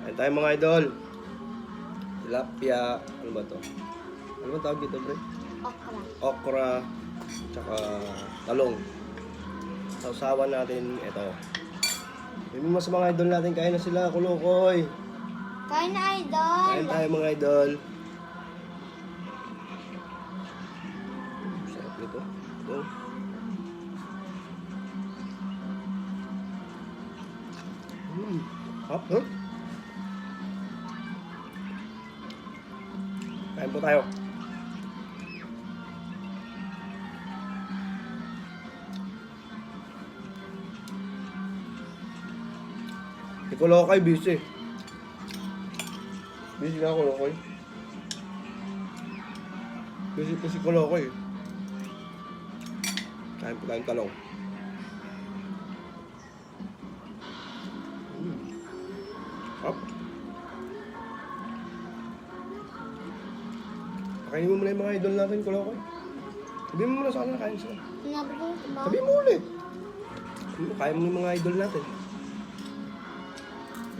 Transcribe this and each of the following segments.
Ayan tayo mga idol. Tilapia. Ano ba to? Ano ba tawag dito, pre? Okra. Okra. Tsaka talong. Sausawan natin ito. Yung mga sa mga idol natin, kain na sila, kulukoy. Kain na, idol. Kain tayo mga idol. Sarap nito. Ito. Hop, huh? Kain po tayo. Si Kulokoy busy. Busy na Kulokoy. Busy po si Kulokoy. Kain po tayong talong. Hop. Pakainin mo muna yung mga idol natin, Kulokoy. Sabihin mo muna sa kanila, kain sila. Sinabi ko ba? Sabihin mo ulit. Kain mo yung mga idol natin.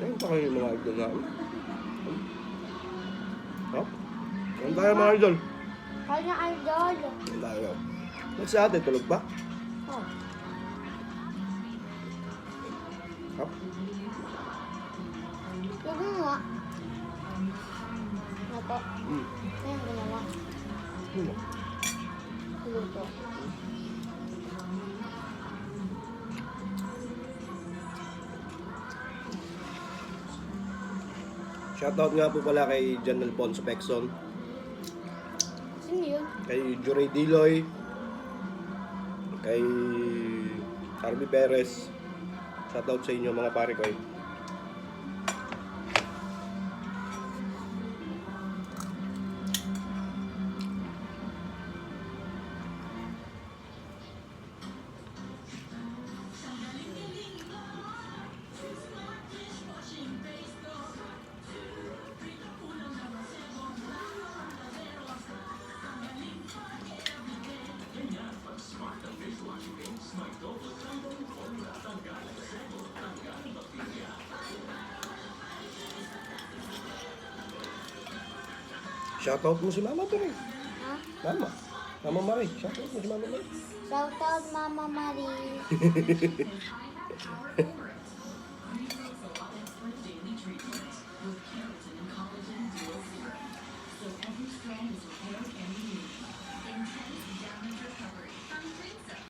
Kain pa kayo yung mga idol natin. Hop. Kain tayo mga idol. Kain na, idol. Kain tayo. Ba't si ate, tulog ba? Oh. Hop. Sabi mo nga. Nato. Hmm. Ayan, ginawa. Ano? Luto. Shoutout nga po pala kay Jan Alfonso Pexon, Sino yun? kay Juray Diloy, kay Arby Perez. Shoutout sa inyo mga pare ko. Shoutout mo si Mama Marie. Ha? Mama Marie. Shoutout mo si Mama Marie. Shout out, Mama Marie.